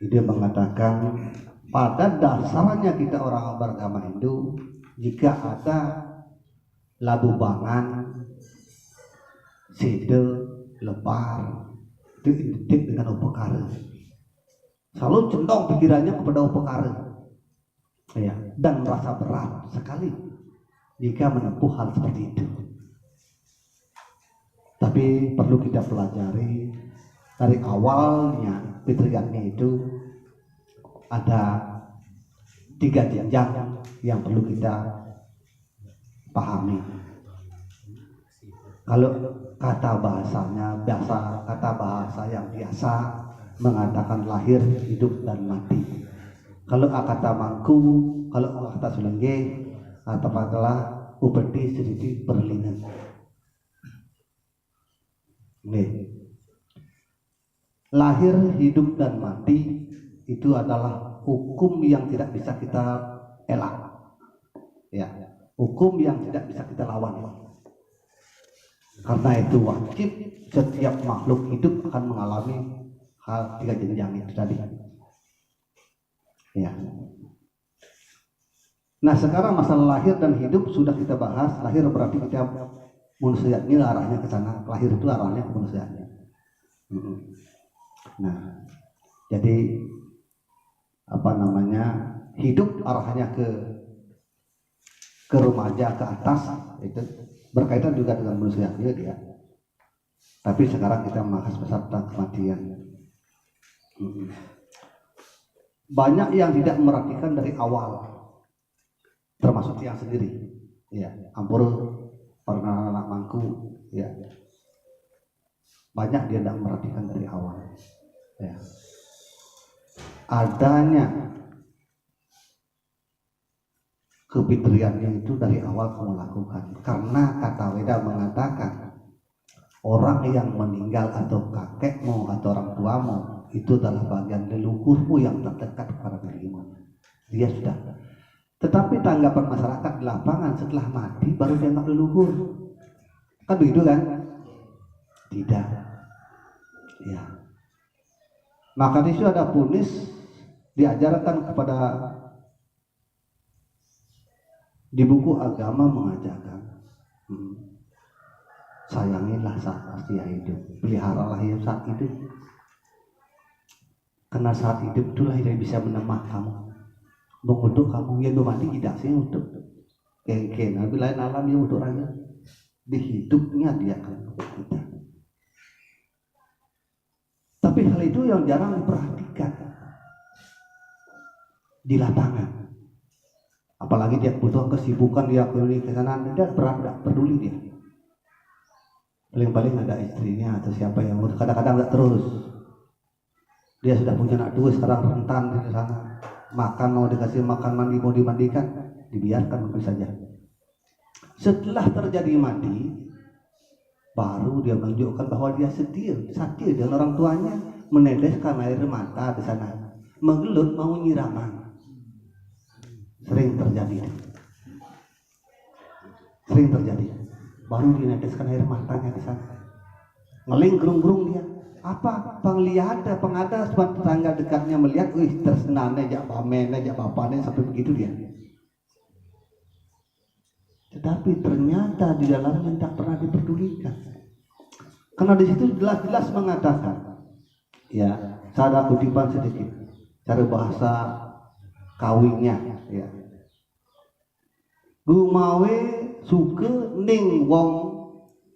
Dia mengatakan pada dasarnya kita orang beragama Hindu, jika ada labubangan, sede, lebar, itu identik dengan upekara. Selalu condong pikirannya kepada upekara, ya, dan merasa berat sekali jika menempuh hal seperti itu. Tapi perlu kita pelajari dari awalnya fitriannya itu ada 3 jenjang yang perlu kita pahami. Kalau kata bahasanya kata bahasa yang biasa mengatakan lahir, hidup, dan mati. Kalau kata mangku, kalau kata sulengge, atau katalah upeti sedikit perlingan. Nih, lahir, hidup, dan mati itu adalah hukum yang tidak bisa kita elak, ya, hukum yang tidak bisa kita lawan. Karena itu wajib setiap makhluk hidup akan mengalami hal 3 jenjang itu tadi. Ya. Nah, sekarang masalah lahir dan hidup sudah kita bahas. Lahir berarti kita manusia ini arahnya ke sana. Lahir itu arahnya ke manusianya. Nah, jadi hidup arahnya ke remaja, ke atas, itu berkaitan juga dengan manusia dia. Tapi sekarang kita membahas tentang kematian. Banyak yang tidak memperhatikan dari awal, termasuk yang sendiri. Ya, ampur pernah anak mangku, ya. Banyak dia tidak memperhatikan dari awal. Ya. Adanya kefitriannya itu dari awal kamu lakukan. Karena kata Weda mengatakan orang yang meninggal atau kakekmu atau orang tuamu itu adalah bagian leluhurmu yang terdekat kepada dirimu. Dia sudah. Tetapi tanggapan masyarakat di lapangan setelah mati baru dianggap leluhur. Kan begitu kan? Tidak. Ya. Maka di situ ada punis diajarkan kepada di buku agama mengajarkan sayangilah saat dia hidup, peliharalah yang saat hidup, karena saat hidup itulah yang bisa menemah kamu, mengutuk kamu. Yang mati tidak sih untuk kengken, tapi lain alam yang untuk raja di hidupnya dia akan untuk kita. Tapi hal itu yang jarang diperhatikan di lapangan. Apalagi dia butuh kesibukan, dia keliling ke sana, tidak peduli dia. Paling-paling ada istrinya atau siapa yang urus, kadang-kadang nggak terus. Dia sudah punya anak 2, sekarang rentan di sana. Makan mau dikasih makan, mandi mau dimandikan, dibiarkan begitu saja. Setelah terjadi mati, baru dia menunjukkan bahwa dia setir dengan orang tuanya, meneteskan air mata di sana, menggelut mau nyiraman. Sering terjadi. Baru dineteskan air matanya di sana. Ngeling gerung-gerung dia. Apa? Pengada sebab tetangga dekatnya melihat, tersenane jak pamene, jak bapane, sampai begitu dia. Tetapi ternyata di dalamnya tak pernah diperdulikan. Karena di situ jelas-jelas mengatakan, ya, saya kutipan sedikit cara bahasa kawinnya, ya. Gumawe suke ning wong,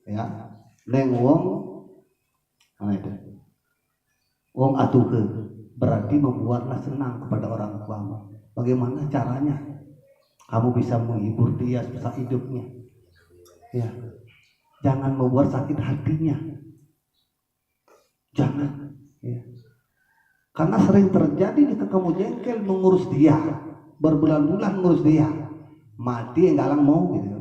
ya, ning wong, itu wong atuke, berarti membuatlah senang kepada orang tuamu. Bagaimana caranya kamu bisa menghibur dia semasa hidupnya, ya. Jangan membuat sakit hatinya, jangan, ya. Karena sering terjadi jika kamu jengkel mengurus dia, berbulan-bulan mengurus dia, mati galang mau gitu.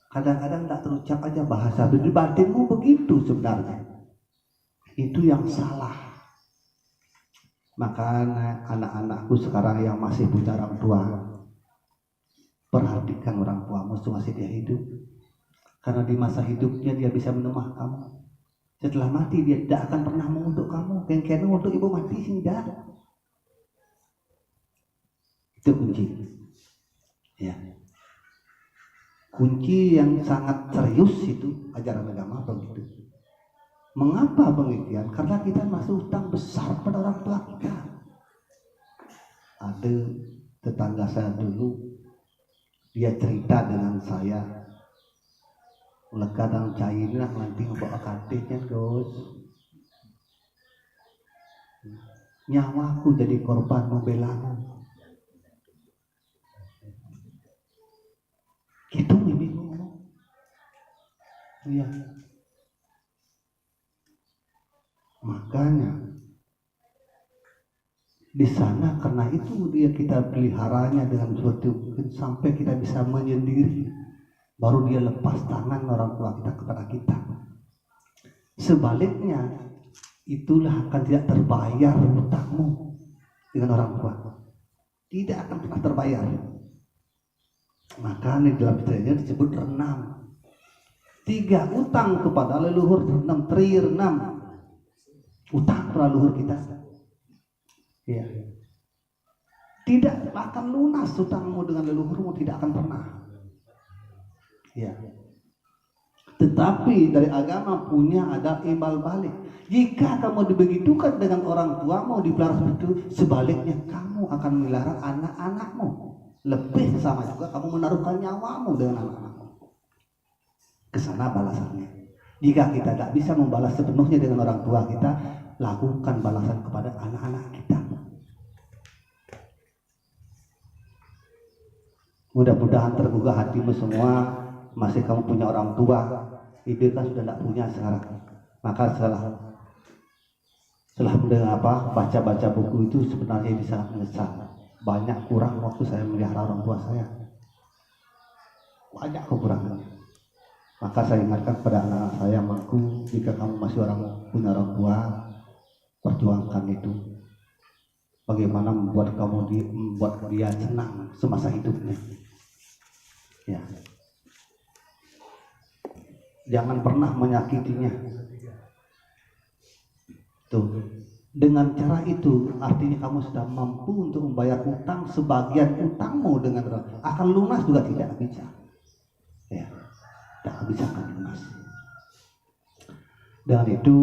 Kadang-kadang tak terucap aja bahasa di batinmu begitu sebenarnya. Itu yang salah. Maka anak-anakku sekarang yang masih punya orang tua, perhatikan orang tuamu masih dia hidup. Karena di masa hidupnya dia bisa menemah kamu. Setelah mati dia tidak akan pernah mengutuk kamu. kengkenu untuk ibu mati tidak. Itu kunci. Ya. Kunci yang sangat serius itu ajaran agama begitu. Mengapa demikian? Karena kita masih utang besar pada orang tua kita. Ada tetangga saya dulu, dia cerita dengan saya, kadang cairnya nanti bawa kadeknya Gus, nyawaku jadi korban membelamu. Gitu ibu ngomong. Iya. Makanya di sana karena itu dia kita peliharanya dengan suatu sampai kita bisa menyendiri, baru dia lepas tangan orang tua kita kepada kita. Sebaliknya itulah akan tidak terbayar hutangmu dengan orang tua, tidak akan pernah terbayar. Maka di dalam istilah disebut renam. 3 utang kepada leluhur, 6 renam utang kepada leluhur kita. Ya. Tidak akan lunas hutangmu dengan leluhurmu, tidak akan pernah. Ya. Tetapi dari agama punya ada imbal balik. Jika kamu dibegitukan dengan orang tuamu dipelihara seperti itu, sebaliknya kamu akan melihara anak-anakmu. Lebih sama juga kamu menaruhkan nyawamu dengan anak-anakmu. Kesana balasannya. Jika kita tidak bisa membalas sepenuhnya dengan orang tua kita, lakukan balasan kepada anak-anak kita. Mudah-mudahan tergugah hatimu semua. Masih kamu punya orang tua, ibu kan sudah tidak punya sekarang. Maka setelah mendengar baca-baca buku itu sebenarnya bisa menyesal. Banyak kurang waktu saya melihara orang tua saya. Banyak kekurangan. Maka saya ingatkan kepada anak-anak saya, Maku, jika kamu masih punya orang tua, perjuangkan itu. Bagaimana membuat dia senang semasa hidupnya. Ya. Jangan pernah menyakitinya. Tuh. Dengan cara itu artinya kamu sudah mampu untuk membayar utang, sebagian utangmu dengan akan lunas juga tidak bisa. Ya. Tidak bisa akan lunas. Dengan itu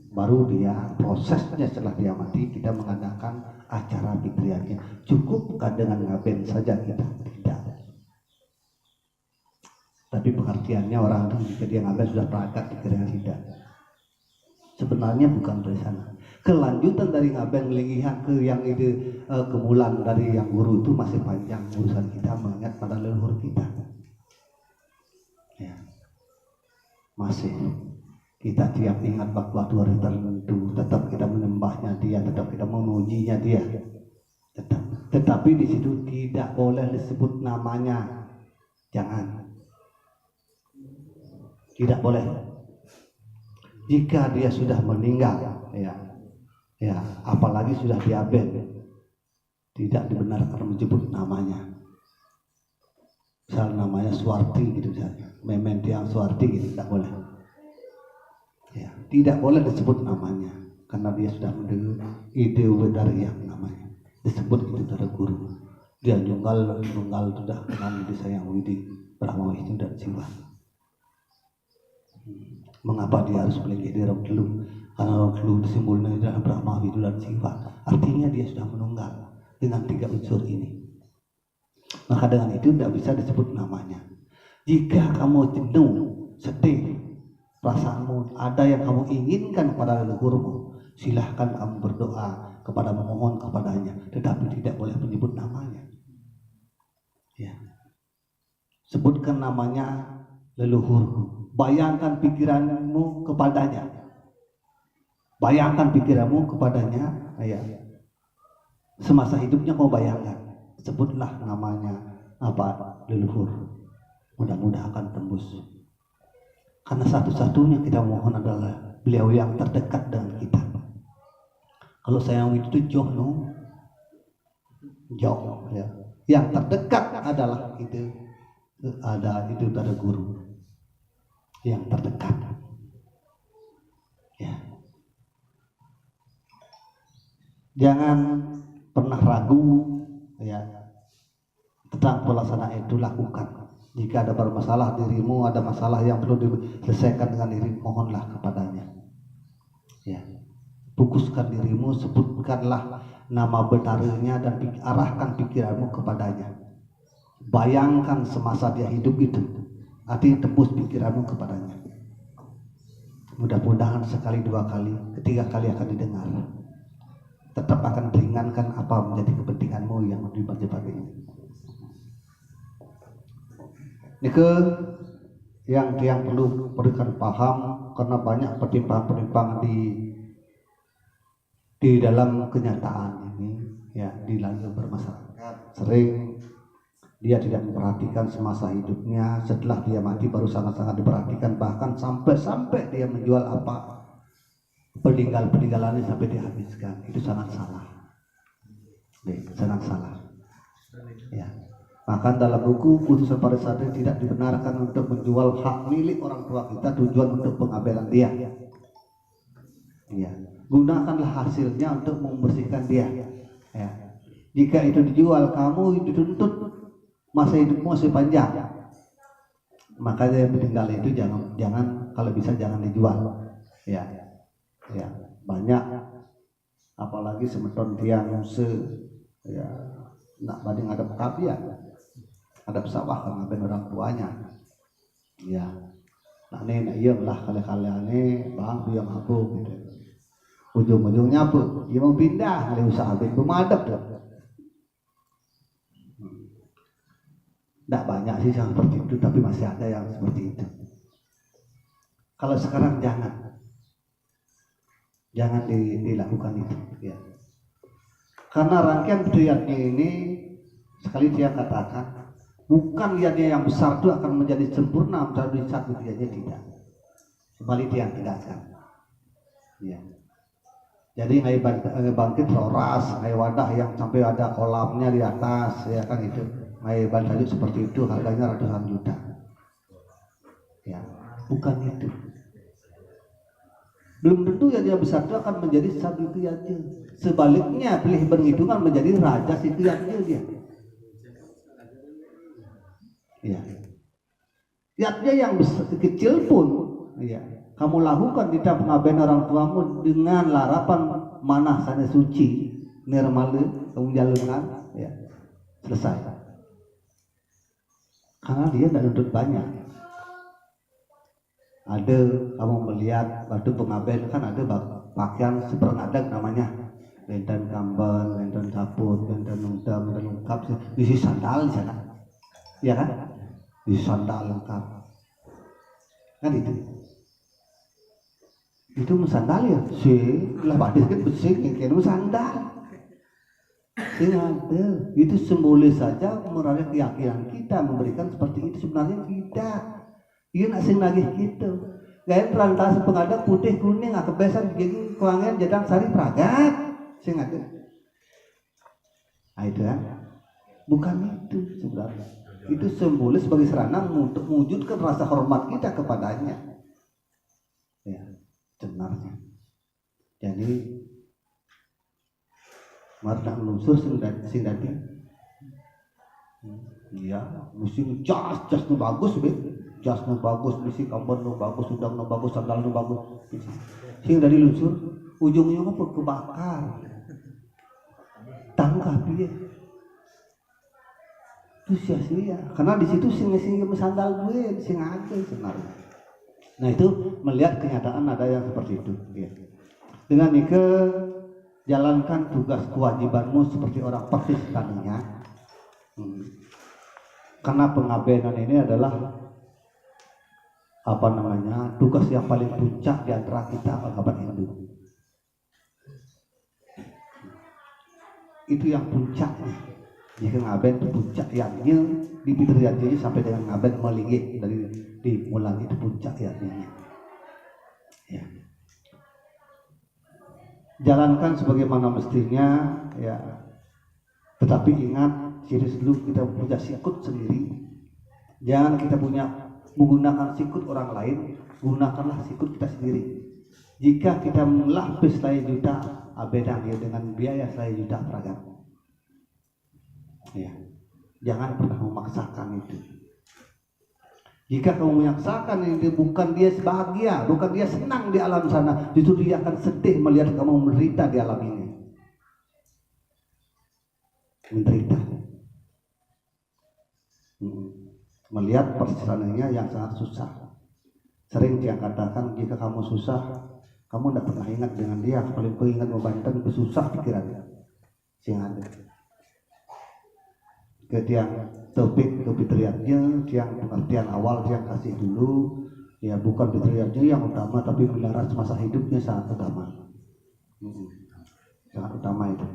baru dia prosesnya setelah dia mati kita mengadakan acara fitriahnya. Cukup bukan dengan ngaben saja kita, tidak. Tapi pengertiannya orang itu jika dia ngaben sudah perangkat dikira tidak. Sebenarnya bukan dari sana. Kelanjutan dari ngaben linggihan ke yang ide kemulan dari yang guru itu masih panjang urusan kita mengingat pada leluhur kita. Ya. Masih kita tiap ingat waktu hari tertentu, tetap kita menyembahnya dia, tetap kita memujinya dia, tetap. Tetapi di situ tidak boleh disebut namanya, jangan, tidak boleh. Jika dia sudah meninggal, ya, apalagi sudah diaben, tidak dibenarkan menyebut namanya. Misal namanya Suwarti gitu misalnya, Mementiang Suwarti gitu, tidak boleh. Ya, tidak boleh disebut namanya karena dia sudah mendengar ide dari yang namanya disebut itu dari guru. Dia nunggal sudah dengan ide sayang Widi Brahma Wisnu dan Siwa. Mengapa dia harus melingkih di Rok Delu? Karena Rok Delu disimbolnya adalah Brahma Wisnu dan Siwa. Artinya dia sudah menunggal dengan 3 unsur ini. Maka dengan itu tidak bisa disebut namanya. Jika kamu jenuh, sedih, perasaanmu ada yang kamu inginkan pada leluhurmu, silahkan kamu berdoa kepada memohon kepadanya, tetapi tidak boleh menyebut namanya. Ya. Sebutkan namanya leluhurku. Bayangkan pikiranmu kepadanya. Bayangkan pikiranmu kepadanya. Ya. Semasa hidupnya kau bayangkan. Sebutlah namanya leluhur. Mudah-mudahan akan tembus. Karena satu-satunya kita mohon adalah beliau yang terdekat dengan kita. Kalau sayang itu jauh, jauh ya. Yang terdekat adalah itu ada guru yang terdekat. Ya. Jangan pernah ragu ya tentang pelaksanaan itu, lakukan. Jika ada bermasalah dirimu, ada masalah yang perlu diselesaikan dengan diri, mohonlah kepadanya. Ya, fokuskan dirimu, sebutkanlah nama benarnya dan arahkan pikiranmu kepadanya. Bayangkan semasa dia hidup itu, artinya tembus pikiranmu kepadanya. Mudah-mudahan sekali, dua kali, ketiga kali akan didengar. Tetap akan meringankan apa menjadi kepentinganmu yang dibaca ini. Nike yang perlu berikan paham, karena banyak petimpangan-petimpangan di dalam kenyataan ini ya, di dalam bermasyarakat. Sering dia tidak memperhatikan semasa hidupnya, setelah dia mati baru sangat-sangat diperhatikan, bahkan sampai dia menjual apa peninggalannya sampai dihabiskan. Itu sangat salah. Sangat salah. Ya. Maka dalam buku Putusan Para Satria tidak dibenarkan untuk menjual hak milik orang tua kita tujuan untuk pengabelan dia. Ya. Gunakanlah hasilnya untuk membersihkan dia. Ya. Jika itu dijual, kamu dituntut masa hidupmu masih panjang. Makanya peninggalan itu jangan kalau bisa jangan dijual. Ya. Ya, banyak apalagi semeton tiang ya nak banding ada kapian, ada sawah kan ngaben orang tuanya. Ya. Nah ini iya lah kali-kaliane bang biang aku gitu. Ujung-ujungnya apa? Dia mau pindah kali usaha ben pemadap tuh. Tidak banyak sih yang seperti itu, tapi masih ada yang seperti itu. Kalau sekarang jangan dilakukan itu ya. Karena rangkaian riadnya ini sekali dia katakan bukan riadnya yang besar itu akan menjadi sempurna menjadi satu riadnya, tidak. Kembali dia tegaskan ya. Jadi ngai bangkit roras, ngai wadah yang sampai ada kolamnya di atas ya kan, itu ngai bantajuk seperti itu harganya ratusan juta ya, bukan itu. Belum tentu yang dia besar itu akan menjadi satu kiatnya. Sebaliknya pilih berhitungan menjadi raja si kiatnya dia. Ya. Kiatnya yang besar, kecil pun, ya. Kamu lakukan tidak pengabean orang tuamu dengan larapan manah sana suci, nirmala, kamu jalankan, ya. Selesai. Karena dia tidak nuntut banyak. Ada kamu melihat waktu pengaben kan ada pakaian sepernadak namanya, lendan kambal, lendan saput, lendan undam, lendan lengkap, isi sandal di sana, ya kan? Isi sandal lengkap, kan itu sandal ya, sih lah badis kan bersih, yang sandal, sih ada, itu simbolis saja meraih keyakinan kita memberikan seperti itu, sebenarnya tidak. Iya nak sing lagi gitu. Gaya perantara pengadak putih kuning kebesan gini kuangan jadang sari pragat sing ada. Nah itu kan. Bukan itu sebenarnya. Itu simbolis sebagai sarana untuk mewujudkan rasa hormat kita kepadanya. Ya, sebenarnya. Jadi marta melusur sing dadi. Iya, musim jas nu bagus be. Jas nu bagus, misi kampon nu bagus, udang nu bagus, sandal nu bagus. Sing dari luncur, ujungnya apa kebakar. Tangkap dia. Itu sia-sia. Karena di situ sing sandal gue, sing ada sebenarnya. Nah itu melihat kenyataan ada yang seperti itu. Ya. Dengan itu jalankan tugas kewajibanmu seperti orang persis tadinya. Karena pengabenan ini adalah tugas yang paling puncak di antara kita agama Hindu. Itu yang puncaknya. Jika ngaben itu puncak yaknya di Fitriyannya sampai dengan ngaben melingit dari dimulai itu puncak yaknya. Ya. Jalankan sebagaimana mestinya ya. Tetapi ingat serius dulu kita punya sikut sendiri. Jangan kita menggunakan sikut orang lain, gunakanlah sikut kita sendiri. Jika kita melapis lain juta, abedang ya dengan biaya 1 juta pragat. Ya, jangan pernah memaksakan itu. Jika kamu memaksakan itu, bukan dia bahagia, bukan dia senang di alam sana, justru dia akan sedih melihat kamu menderita di alam ini. Menderita. Melihat perjalanannya yang sangat susah. Sering dia katakan, jika kamu susah, kamu tidak pernah ingat dengan dia. Paling kau ingat membantu kesusah pikirannya. Sehingga ada. Ke tiang topik ke fitriatnya, tiang pengertian awal dia kasih dulu, ya bukan fitriatnya yang utama, tapi belaras masa hidupnya sangat utama. Sangat utama itu.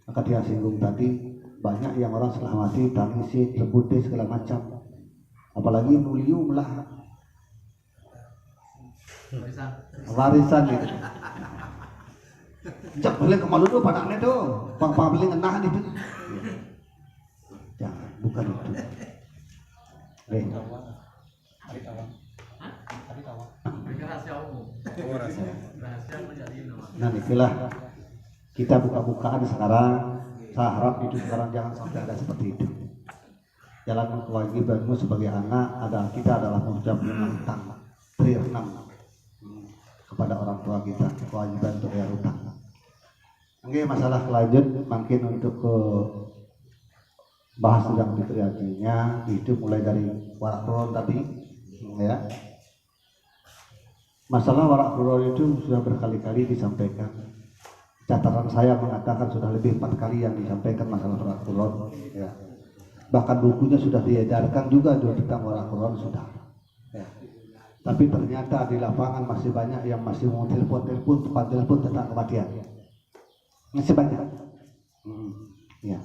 Maka dia singgung tadi, banyak yang orang setelah mati tangisi, rebuti segala macam, apalagi nulium lah warisan itu. Jak boleh kemalu tuh padanya tuh, pang-pang beli ngenah itu. Jangan, bukan itu. Nah itulah kita buka-bukaan sekarang. Saya harap itu sekarang jangan sampai ada seperti itu. Jalankan kewajibanmu sebagai anak adalah kita adalah mengucap hutang trienam kepada orang tua kita, kewajiban untuk bayar hutang. Oke, masalah lanjut makin untuk ke bahas tentang fitriatnya itu mulai dari warak kurun tadi, ya. Masalah warak kurun itu sudah berkali-kali disampaikan. Catatan saya mengatakan sudah lebih 4 kali yang disampaikan masalah warak kurun, ya. Bahkan bukunya sudah diedarkan juga tentang warak kurun sudah. Ya. Tapi ternyata di lapangan masih banyak yang masih mau telepon tentang kematian. Masih banyak. Ya.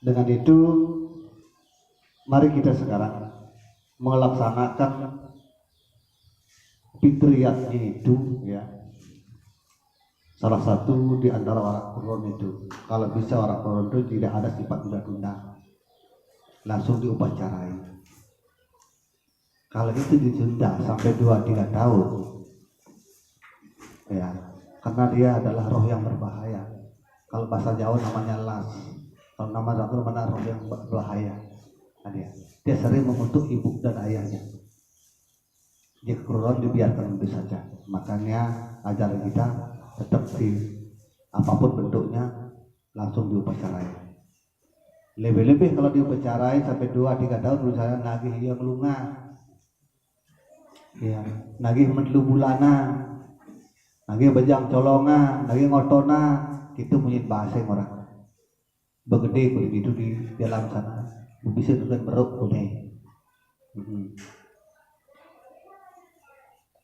Dengan itu, mari kita sekarang melaksanakan fitriatnya itu, ya. Salah satu di antara warak kurun itu, kalau bisa warak kurun itu tidak ada sifat tunda-tunda, langsung diupacarai. Kalau itu ditunda sampai 2-3 tahun, ya, karena dia adalah roh yang berbahaya. Kalau bahasa Jawa namanya las, kalau nama Rasul mana roh yang berbahaya. Nah, dia sering mengutuk ibu dan ayahnya. Jika kurun dibiarkan begitu saja. Makanya ajaran kita tetap apapun bentuknya langsung diupacarai. Lebih-lebih kalau diupacarai sampai 2-3 tahun misalnya nagih yang lunga. Ya, nagih mentelu bulana, nagih bejang colonga, nagih ngotona, itu punya bahasa orang. Begede begitu di dalam sana, bisa dengan beruk boleh.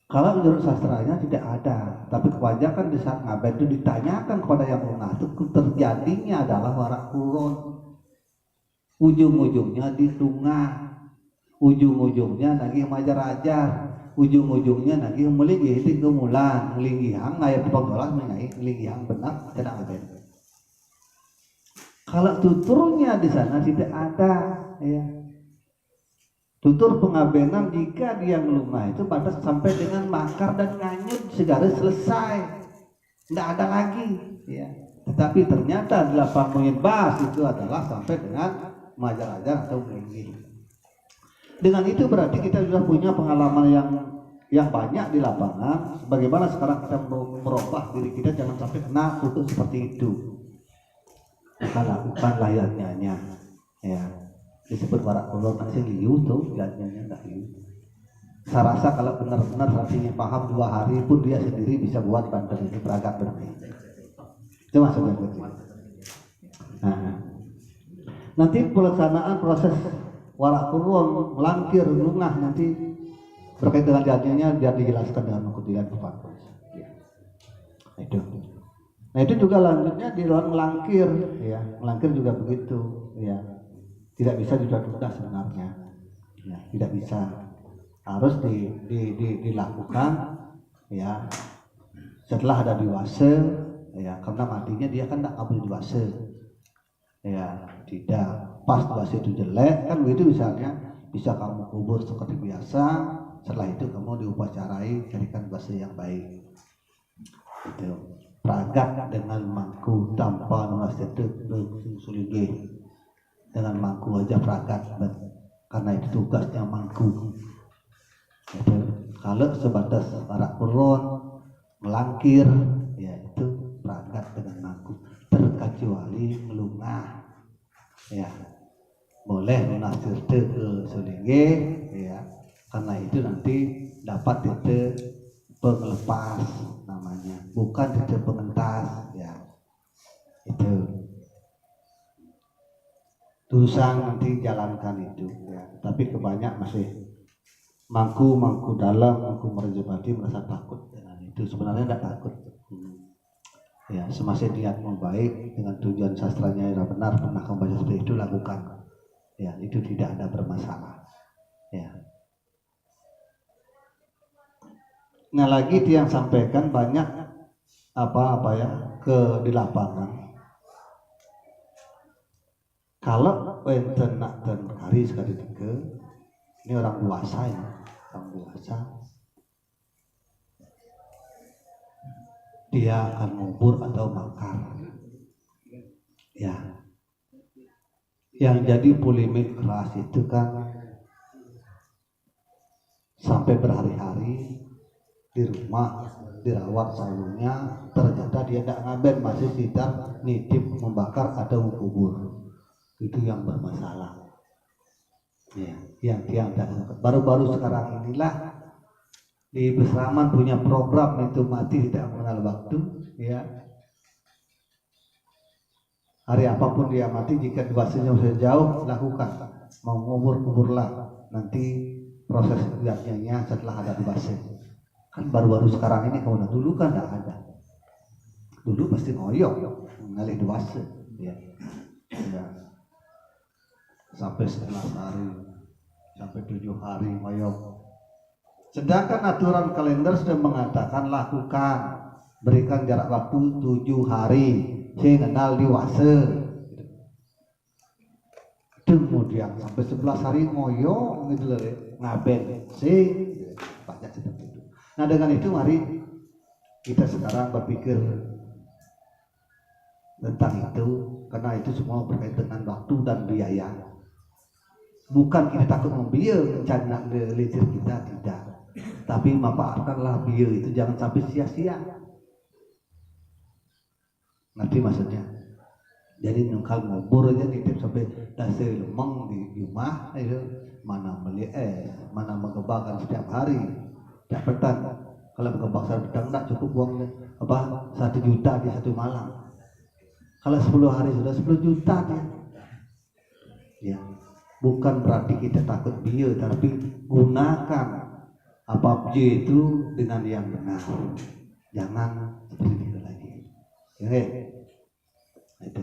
Kalau menurut sastranya tidak ada, tapi kebanyakan di saat ngaben itu ditanyakan kepada yang lunga itu terjadinya adalah warak kurun. Ujung-ujungnya di lunga, ujung-ujungnya nagih majar-ajar. Ujung-ujungnya nanti melinggi itu kemulan melinggi hang ayat di panggolan melinggi hang benar tidak ada. Kalau tuturnya di sana tidak ada, ya. Tutur pengabenan jika dia melumah itu batas sampai dengan makar dan nganyut segala selesai, tidak ada lagi, ya. Tetapi ternyata di lapang bas itu adalah sampai dengan majar-ajar atau melinggi. Dengan itu berarti kita sudah punya pengalaman yang banyak di lapangan. Bagaimana sekarang kita merubah diri kita jangan sampai kena kutuk seperti itu. Maka lakukan layaknya, ya. Disebut warak kurun masih liu tuh, layaknya enggak liu. Saya rasa kalau benar-benar artinya paham 2 hari pun dia sendiri bisa buat banten itu peragak berarti. Itu maksudnya. Nah, nanti pelaksanaan proses warak kurun melangkir lungah nanti berkait dengan jadinya biar dijelaskan dalam kutilan kepada. Ya. Nah itu juga lanjutnya di dalam melangkir, ya. Melangkir juga begitu, ya. Tidak bisa ditunda sebenarnya, ya. Tidak bisa, harus dilakukan, ya. Setelah ada diwase, ya. Karena matinya dia kan tidak ambil diwase, ya. Tidak. Pas diwase itu jelek kan begitu misalnya, bisa kamu kubur seperti biasa. Setelah itu kamu diupacarai, carikan bahasa yang baik. itu pragat dengan mangku tanpa nunas tetek sulinge dengan mangku aja pragat karena itu tugasnya mangku itu. Kalau sebatas arak puron melangkir ya itu pragat dengan mangku, terkecuali melungah ya boleh nunas tetek sulinge ya, karena itu nanti dapat tetek pengelepas namanya, bukan tetek pengentas ya. Itu tusang nanti jalankan itu ya, tapi kebanyak masih mangku dalam, mangku merjepati merasa takut dengan itu. Sebenarnya tidak takut ya, semasa niat mau baik dengan tujuan sastranya yang benar, pernah kamu baca seperti itu, lakukan ya, itu tidak ada bermasalah ya. Nah lagi yang sampaikan banyak apa ya di lapangan. Kalau enten nak hari sekali tiga, ini orang dewasa ya, orang dewasa, dia akan ngubur atau makar. Ya, yang jadi polemik keras itu kan sampai berhari-hari di rumah dirawat selalunya, ternyata dia tidak ngaben, masih sidang nitip membakar atau mengubur. Itu yang bermasalah ya, yang baru-baru sekarang inilah di Besraman punya program itu mati tidak mengenal waktu ya. Hari apapun dia mati, jika dewasanya sudah jauh, lakukan, mau nguburlah, nanti proses biasanya setelah ada dewasa. Kan baru-baru sekarang ini, kalau dulu kan tidak ada. Dulu pasti ngoyok mengalih dewasa ya. Ya. Sampai 11 hari, sampai 7 hari ngoyok. Sedangkan aturan kalender sudah mengatakan lakukan, berikan jarak waktu 7 hari, saya kenal dewasa. Kemudian sampai 11 hari ngoyok gitu loh, ngaben sih banyak seperti itu. Nah dengan itu mari kita sekarang berpikir tentang itu, karena itu semua berkaitan dengan waktu dan biaya. Bukan kita takut membiayai rencana lecir kita, tidak, tapi manfaatkanlah biaya itu, jangan sampai sia-sia. Nanti maksudnya jadi nungkal ngubur aja nitip sampai dasar lemeng di rumah itu, mana beli mana mengebakkan setiap hari. Dapetan kalau mengebak satu pedang tidak cukup uang apa 1 juta di 1 malam. Kalau 10 hari sudah 10 juta dia. Ya, bukan berarti kita takut biaya, tapi gunakan apa itu dengan yang benar. Jangan seperti itu lagi. Oke. Itu.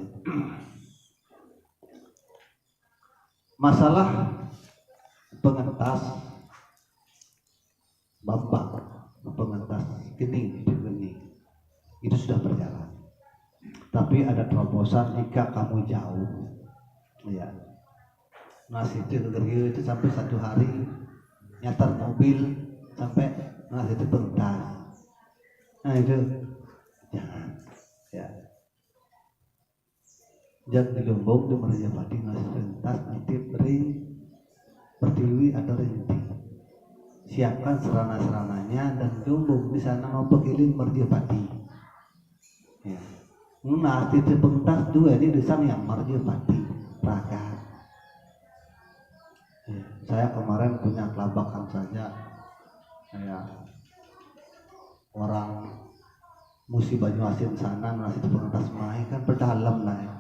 Masalah pengentas babak, pengentas gening itu sudah berjalan. Tapi ada terobosan jika kamu jauh, ya. Nasi itu itu sampai 1 hari nyatar mobil sampai nasi itu pengentas. Nah itu jangan, ya. Jangan dilombok di Merjapati nasi pengentas nitip beri pertiwi atau rinting. Siapkan serana-serananya dan jombong di sana mau pekiling Merjapati. Ya. Nah, titik pentas dua ini desain yang Merjapati rakyat. Ya. Saya kemarin punya kelabakan saja, saya orang Musi Banyuasin sana nasi pentas mai kan berdalam lah ya.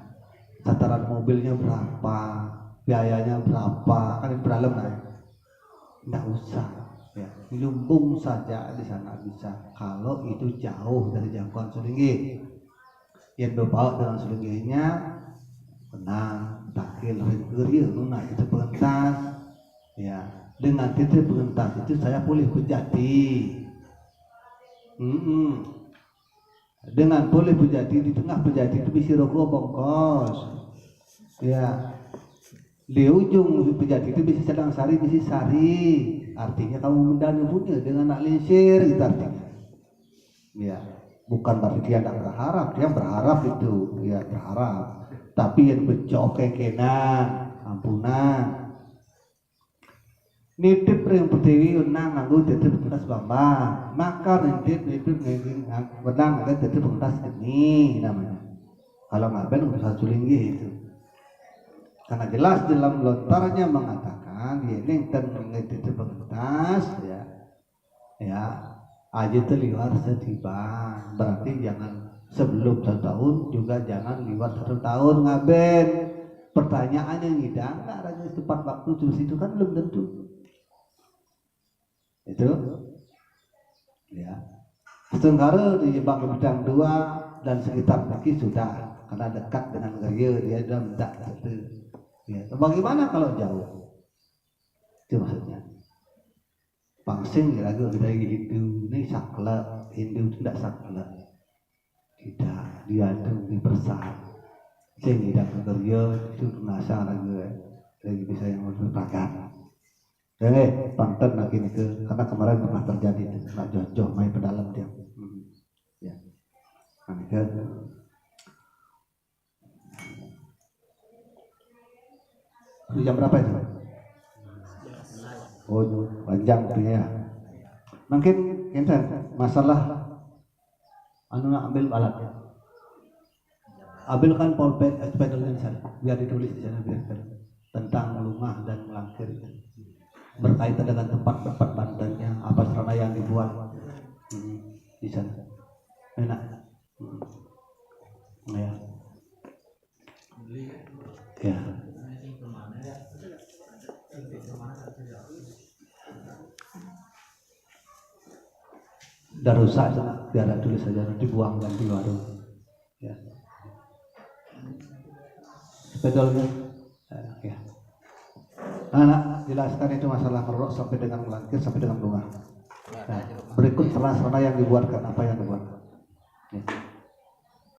Tataran mobilnya berapa, biayanya berapa, kan berdalam lah ya. Tidak usah. Ya, lumbung saja di sana bisa. Kalau itu jauh dari jangkauan Sulinggi, yang berbaut dengan Sulingginya, tenang, takil, ringgir, nuna itu pengentas. Ya, dengan titik pengentas itu saya boleh berjati. Dengan boleh berjati di tengah berjati itu bisa rogo bongkos. Ya. Di ujung pejati itu bisa sedang sari, bisa sari. Artinya kamu mendanu punya dengan nak linsir itu artinya. Ya. Bukan berarti dia tidak berharap, dia berharap itu, ya berharap. Tapi yang becok kena, ampuna. Nitip ring pertiwi unang nganggo titip pentas bamba, maka nitip ngenging wedang ada titip pentas ini namanya. Kalau ngaben usaha culinggi itu. Karena jelas dalam lontarnya mengatakan dia ini titip pentas ya aja terliwat setiba, berarti jangan sebelum 1 tahun juga jangan liwat 1 tahun ngaben. Pertanyaannya ngidang nggak ada tepat waktu terus itu kan belum tentu. Itu ya Setenggara di Bang Bidang 2 dan sekitar kaki sudah karena dekat dengan gereja dia sudah mendak itu ya. Bagaimana kalau jauh? Itu maksudnya pangsing ragu kita Hindu ini sakla, Hindu itu tidak sakla, tidak, dia itu dipersah sehingga ke gereja itu nasa ragu lagi bisa yang berpakat. Panten lagi nih karena kemarin pernah terjadi itu nggak jauh main ke dalam dia. Ya, kan. Jam berapa itu? Oh, panjang tuh ya. Mungkin enten masalah anu nak ambil alat. Ambil kan pulpen pedalnya di sana, biar ditulis di sana biar tentang melungah dan melangkir. Berkaitan dengan tempat-tempat bantennya, apa sarana yang dibuat di sana. Enak. Ya. Ya. Udah rusak, biar tulis saja nanti buang dan di warung. Ya. Sepedolnya. Ya. Anak jelaskan itu masalah merok sampai dengan melangkir sampai dengan bunga. Nah, berikut sarana yang dibuatkan apa yang dibuat. Ya.